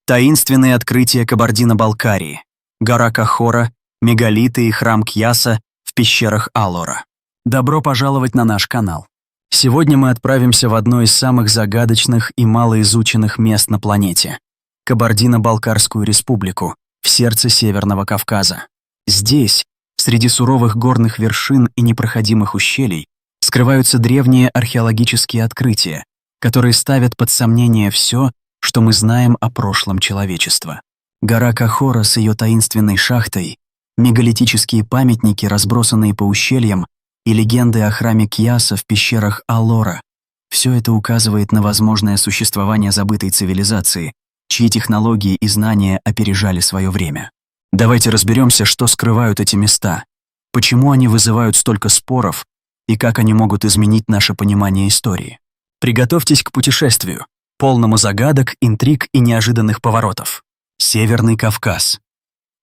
Таинственные открытия Кабардино-Балкарии. Гора Кахора, мегалиты и храм Кьяса в пещерах Алора. Добро пожаловать на наш канал. Сегодня мы отправимся в одно из самых загадочных и малоизученных мест на планете – Кабардино-Балкарскую республику, в сердце Северного Кавказа. Здесь, среди суровых горных вершин и непроходимых ущелий, скрываются древние археологические открытия, которые ставят под сомнение все, что мы знаем о прошлом человечества. Гора Кахора с ее таинственной шахтой, мегалитические памятники, разбросанные по ущельям, и легенды о храме Кьяса в пещерах Алора – все это указывает на возможное существование забытой цивилизации, чьи технологии и знания опережали свое время. Давайте разберемся, что скрывают эти места, почему они вызывают столько споров и как они могут изменить наше понимание истории. Приготовьтесь к путешествию, полному загадок, интриг и неожиданных поворотов. Северный Кавказ.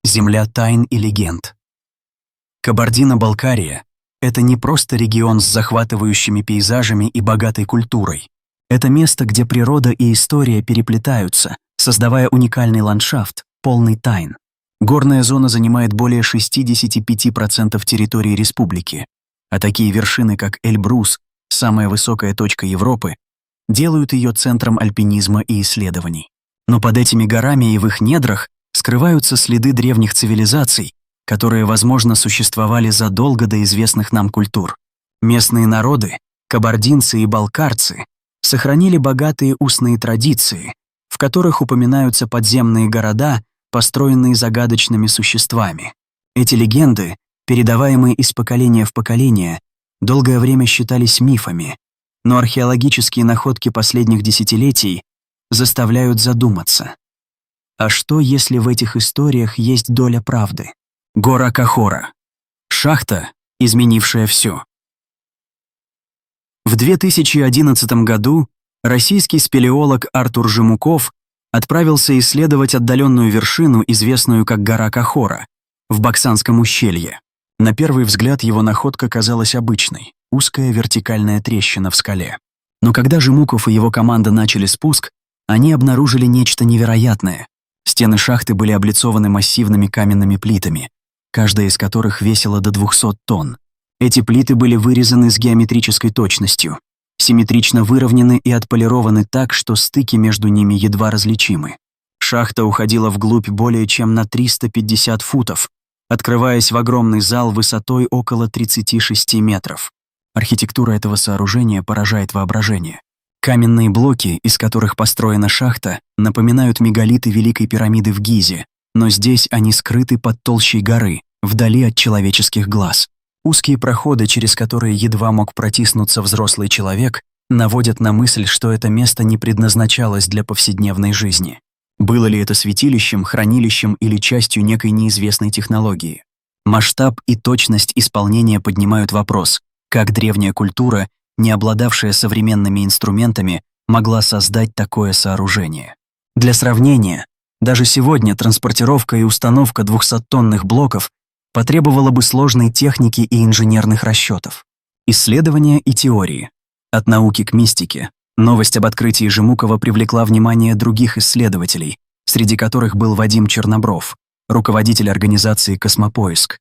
Земля тайн и легенд. Кабардино-Балкария – это не просто регион с захватывающими пейзажами и богатой культурой. Это место, где природа и история переплетаются, создавая уникальный ландшафт, полный тайн. Горная зона занимает более 65% территории республики, а такие вершины, как Эльбрус, самая высокая точка Европы, делают ее центром альпинизма и исследований. Но под этими горами и в их недрах скрываются следы древних цивилизаций, которые, возможно, существовали задолго до известных нам культур. Местные народы, кабардинцы и балкарцы, сохранили богатые устные традиции, в которых упоминаются подземные города, построенные загадочными существами. Эти легенды, передаваемые из поколения в поколение, долгое время считались мифами, но археологические находки последних десятилетий заставляют задуматься. А что, если в этих историях есть доля правды? Гора Кахора. Шахта, изменившая все. В 2011 году российский спелеолог Артур Жемуков отправился исследовать отдаленную вершину, известную как гора Кахора, в Баксанском ущелье. На первый взгляд его находка казалась обычной – узкая вертикальная трещина в скале. Но когда Жемуков и его команда начали спуск, они обнаружили нечто невероятное. Стены шахты были облицованы массивными каменными плитами, каждая из которых весила до 200 тонн. Эти плиты были вырезаны с геометрической точностью, симметрично выровнены и отполированы так, что стыки между ними едва различимы. Шахта уходила вглубь более чем на 350 футов, открываясь в огромный зал высотой около 36 метров. Архитектура этого сооружения поражает воображение. Каменные блоки, из которых построена шахта, напоминают мегалиты Великой пирамиды в Гизе, но здесь они скрыты под толщей горы, вдали от человеческих глаз. Узкие проходы, через которые едва мог протиснуться взрослый человек, наводят на мысль, что это место не предназначалось для повседневной жизни. Было ли это святилищем, хранилищем или частью некой неизвестной технологии? Масштаб и точность исполнения поднимают вопрос, как древняя культура, не обладавшая современными инструментами, могла создать такое сооружение. Для сравнения, даже сегодня транспортировка и установка 200-тонных блоков потребовала бы сложной техники и инженерных расчетов. Исследования и теории. От науки к мистике. Новость об открытии Жемукова привлекла внимание других исследователей, среди которых был Вадим Чернобров, руководитель организации «Космопоиск»,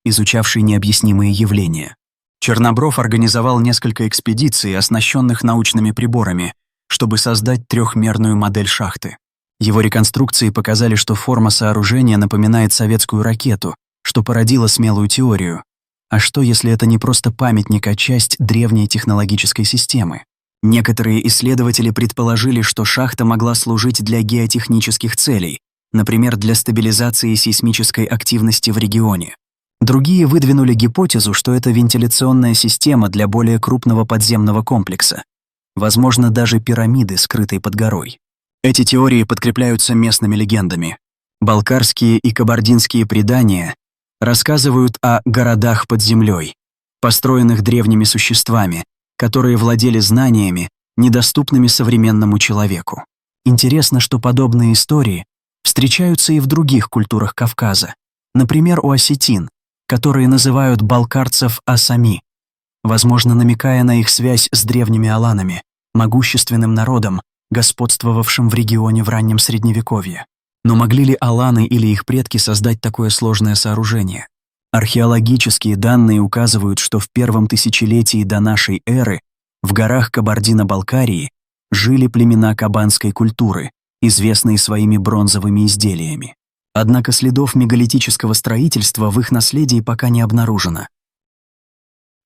изучавший необъяснимые явления. Чернобров организовал несколько экспедиций, оснащенных научными приборами, чтобы создать трехмерную модель шахты. Его реконструкции показали, что форма сооружения напоминает советскую ракету, что породило смелую теорию. А что, если это не просто памятник, а часть древней технологической системы? Некоторые исследователи предположили, что шахта могла служить для геотехнических целей, например, для стабилизации сейсмической активности в регионе. Другие выдвинули гипотезу, что это вентиляционная система для более крупного подземного комплекса, возможно, даже пирамиды, скрытой под горой. Эти теории подкрепляются местными легендами. Балкарские и кабардинские предания рассказывают о городах под землей, построенных древними существами, которые владели знаниями, недоступными современному человеку. Интересно, что подобные истории встречаются и в других культурах Кавказа, например, у осетин, которые называют балкарцев асами, возможно, намекая на их связь с древними аланами, могущественным народом, господствовавшим в регионе в раннем Средневековье. Но могли ли аланы или их предки создать такое сложное сооружение? Археологические данные указывают, что в первом тысячелетии до нашей эры в горах Кабардино-Балкарии жили племена кабанской культуры, известные своими бронзовыми изделиями. Однако следов мегалитического строительства в их наследии пока не обнаружено.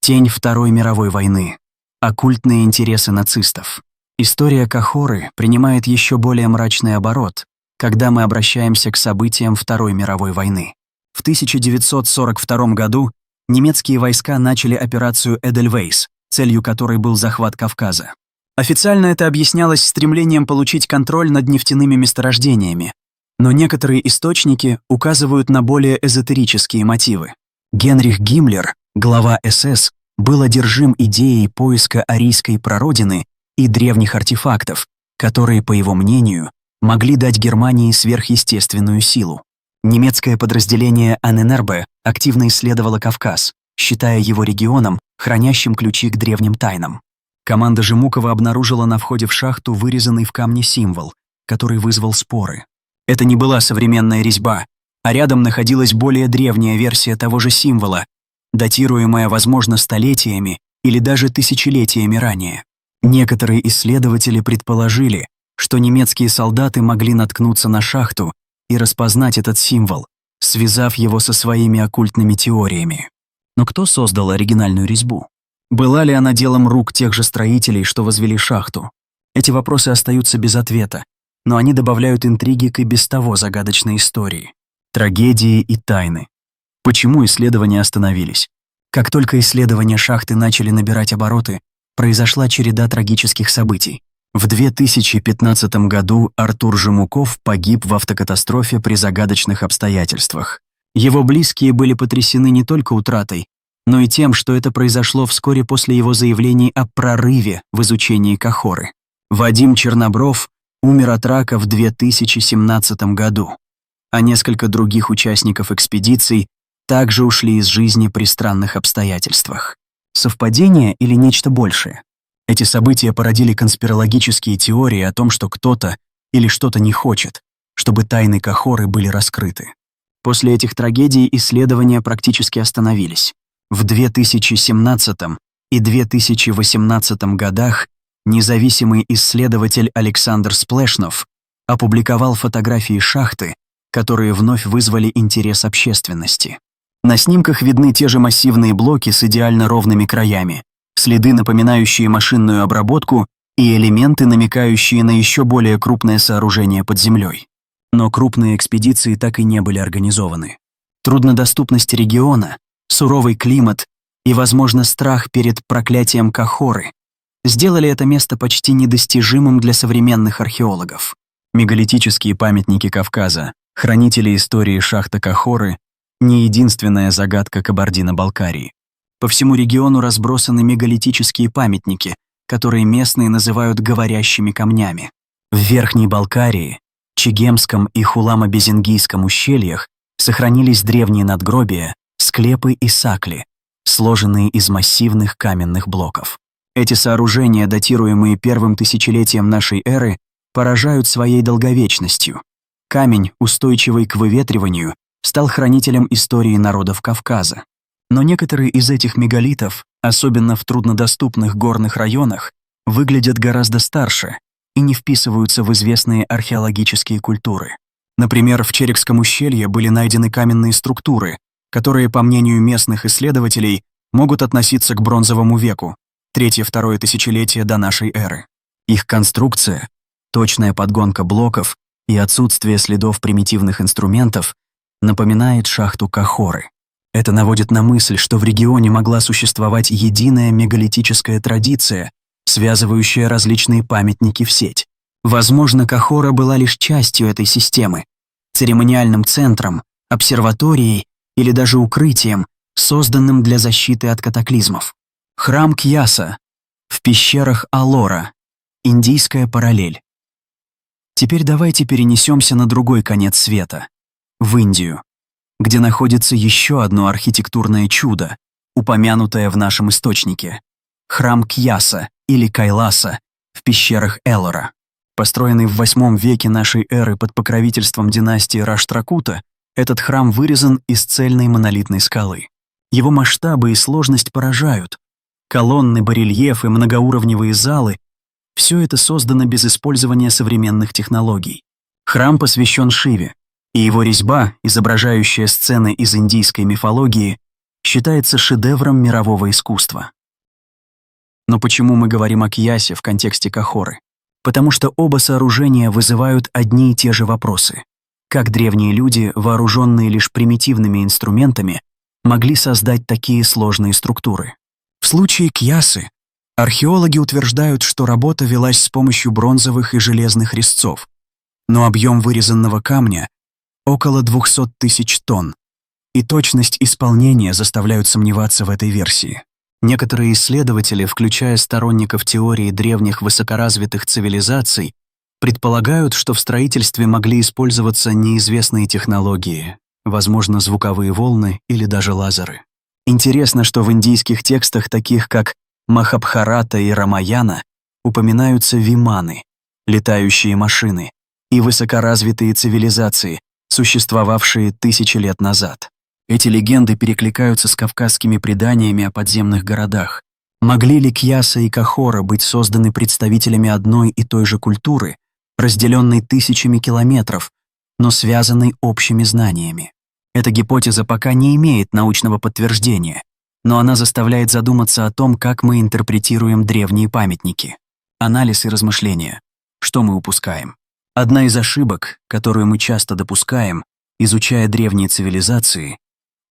Тень Второй мировой войны. Оккультные интересы нацистов. История Кахоры принимает еще более мрачный оборот, когда мы обращаемся к событиям Второй мировой войны. В 1942 году немецкие войска начали операцию «Эдельвейс», целью которой был захват Кавказа. Официально это объяснялось стремлением получить контроль над нефтяными месторождениями, но некоторые источники указывают на более эзотерические мотивы. Генрих Гиммлер, глава СС, был одержим идеей поиска арийской прародины и древних артефактов, которые, по его мнению, могли дать Германии сверхъестественную силу. Немецкое подразделение Анненербе активно исследовало Кавказ, считая его регионом, хранящим ключи к древним тайнам. Команда Жемукова обнаружила на входе в шахту вырезанный в камне символ, который вызвал споры. Это не была современная резьба, а рядом находилась более древняя версия того же символа, датируемая, возможно, столетиями или даже тысячелетиями ранее. Некоторые исследователи предположили, что немецкие солдаты могли наткнуться на шахту и распознать этот символ, связав его со своими оккультными теориями. Но кто создал оригинальную резьбу? Была ли она делом рук тех же строителей, что возвели шахту? Эти вопросы остаются без ответа, но они добавляют интриги к и без того загадочной истории. Трагедии и тайны. Почему исследования остановились? Как только исследования шахты начали набирать обороты, произошла череда трагических событий. В 2015 году Артур Жемуков погиб в автокатастрофе при загадочных обстоятельствах. Его близкие были потрясены не только утратой, но и тем, что это произошло вскоре после его заявлений о прорыве в изучении Кахоры. Вадим Чернобров умер от рака в 2017 году, а несколько других участников экспедиций также ушли из жизни при странных обстоятельствах. Совпадение или нечто большее? Эти события породили конспирологические теории о том, что кто-то или что-то не хочет, чтобы тайны Кахоры были раскрыты. После этих трагедий исследования практически остановились. В 2017 и 2018 годах независимый исследователь Александр Сплешнов опубликовал фотографии шахты, которые вновь вызвали интерес общественности. На снимках видны те же массивные блоки с идеально ровными краями, следы, напоминающие машинную обработку, и элементы, намекающие на еще более крупное сооружение под землей. Но крупные экспедиции так и не были организованы. Труднодоступность региона, суровый климат и, возможно, страх перед проклятием Кахоры сделали это место почти недостижимым для современных археологов. Мегалитические памятники Кавказа, хранители истории шахты Кахоры, не единственная загадка Кабардино-Балкарии. По всему региону разбросаны мегалитические памятники, которые местные называют говорящими камнями. В Верхней Балкарии, Чегемском и Хуламо-Безингийском ущельях сохранились древние надгробия, склепы и сакли, сложенные из массивных каменных блоков. Эти сооружения, датируемые первым тысячелетием нашей эры, поражают своей долговечностью. Камень, устойчивый к выветриванию, стал хранителем истории народов Кавказа. Но некоторые из этих мегалитов, особенно в труднодоступных горных районах, выглядят гораздо старше и не вписываются в известные археологические культуры. Например, в Черекском ущелье были найдены каменные структуры, которые, по мнению местных исследователей, могут относиться к бронзовому веку, 3-2 тысячелетие до нашей эры. Их конструкция, точная подгонка блоков и отсутствие следов примитивных инструментов напоминает шахту Кахоры. Это наводит на мысль, что в регионе могла существовать единая мегалитическая традиция, связывающая различные памятники в сеть. Возможно, Кахора была лишь частью этой системы, церемониальным центром, обсерваторией или даже укрытием, созданным для защиты от катаклизмов. Храм Кьяса в пещерах Алора, индийская параллель. Теперь давайте перенесемся на другой конец света, в Индию, где находится еще одно архитектурное чудо, упомянутое в нашем источнике — храм Кьяса или Кайласа в пещерах Эллора. Построенный в VIII веке нашей эры под покровительством династии Раштракута, этот храм вырезан из цельной монолитной скалы. Его масштабы и сложность поражают. Колонны, барельефы, многоуровневые залы — все это создано без использования современных технологий. Храм посвящен Шиве, и его резьба, изображающая сцены из индийской мифологии, считается шедевром мирового искусства. Но почему мы говорим о Кьясе в контексте Кахоры? Потому что оба сооружения вызывают одни и те же вопросы. Как древние люди, вооруженные лишь примитивными инструментами, могли создать такие сложные структуры? В случае Кьясы археологи утверждают, что работа велась с помощью бронзовых и железных резцов, но объем вырезанного камня — около 200 тысяч тонн, и точность исполнения заставляют сомневаться в этой версии. Некоторые исследователи, включая сторонников теории древних высокоразвитых цивилизаций, предполагают, что в строительстве могли использоваться неизвестные технологии, возможно, звуковые волны или даже лазеры. Интересно, что в индийских текстах, таких как Махабхарата и Рамаяна, упоминаются виманы, летающие машины, и высокоразвитые цивилизации, существовавшие тысячи лет назад. Эти легенды перекликаются с кавказскими преданиями о подземных городах. Могли ли Кьяса и Кахора быть созданы представителями одной и той же культуры, разделенной тысячами километров, но связанной общими знаниями? Эта гипотеза пока не имеет научного подтверждения, но она заставляет задуматься о том, как мы интерпретируем древние памятники. Анализ и размышления. Что мы упускаем? Одна из ошибок, которую мы часто допускаем, изучая древние цивилизации,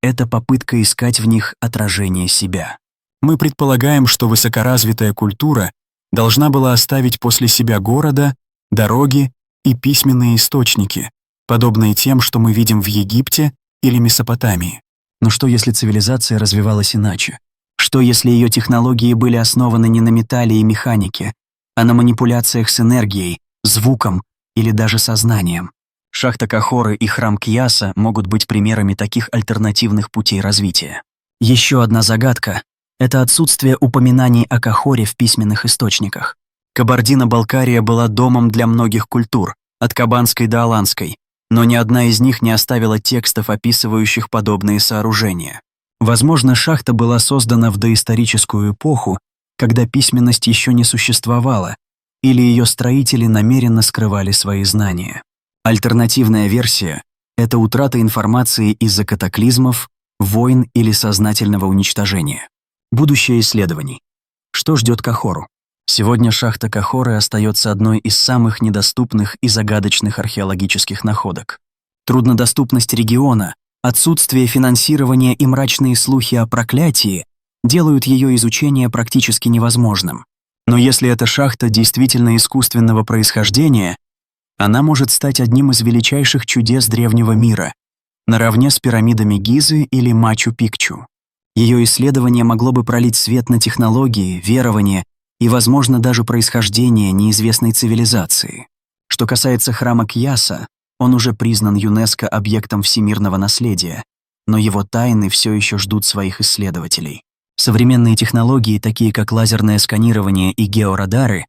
это попытка искать в них отражение себя. Мы предполагаем, что высокоразвитая культура должна была оставить после себя города, дороги и письменные источники, подобные тем, что мы видим в Египте или Месопотамии. Но что, если цивилизация развивалась иначе? Что, если ее технологии были основаны не на металле и механике, а на манипуляциях с энергией, звуком или даже сознанием? Шахта Кахоры и храм Кьяса могут быть примерами таких альтернативных путей развития. Еще одна загадка — это отсутствие упоминаний о Кахоре в письменных источниках. Кабардино-Балкария была домом для многих культур, от кабанской до аланской, но ни одна из них не оставила текстов, описывающих подобные сооружения. Возможно, шахта была создана в доисторическую эпоху, когда письменность еще не существовала, или ее строители намеренно скрывали свои знания. Альтернативная версия — это утрата информации из-за катаклизмов, войн или сознательного уничтожения. Будущее исследований. Что ждет Кахору? Сегодня шахта Кахоры остается одной из самых недоступных и загадочных археологических находок. Труднодоступность региона, отсутствие финансирования и мрачные слухи о проклятии делают ее изучение практически невозможным. Но если эта шахта действительно искусственного происхождения, она может стать одним из величайших чудес древнего мира, наравне с пирамидами Гизы или Мачу-Пикчу. Ее исследование могло бы пролить свет на технологии, верования и, возможно, даже происхождение неизвестной цивилизации. Что касается храма Кьяса, он уже признан ЮНЕСКО объектом всемирного наследия, но его тайны все еще ждут своих исследователей. Современные технологии, такие как лазерное сканирование и георадары,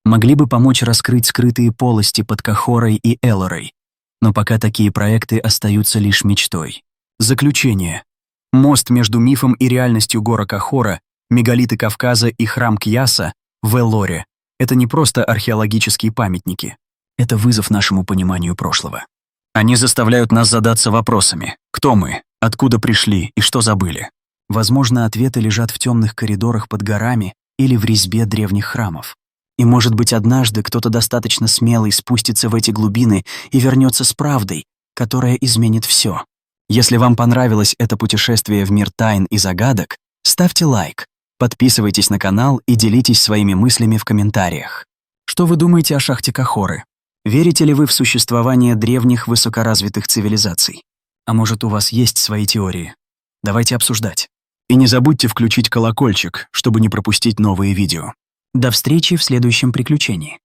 могли бы помочь раскрыть скрытые полости под Кахорой и Эллорой, но пока такие проекты остаются лишь мечтой. Заключение. Мост между мифом и реальностью гора Кахора, мегалиты Кавказа и храм Кьяса в Эллоре — это не просто археологические памятники, это вызов нашему пониманию прошлого. Они заставляют нас задаться вопросами: кто мы, откуда пришли и что забыли. Возможно, ответы лежат в темных коридорах под горами или в резьбе древних храмов. И, может быть, однажды кто-то достаточно смелый спустится в эти глубины и вернется с правдой, которая изменит все. Если вам понравилось это путешествие в мир тайн и загадок, ставьте лайк, подписывайтесь на канал и делитесь своими мыслями в комментариях. Что вы думаете о шахте Кахоры? Верите ли вы в существование древних высокоразвитых цивилизаций? А может, у вас есть свои теории? Давайте обсуждать. И не забудьте включить колокольчик, чтобы не пропустить новые видео. До встречи в следующем приключении.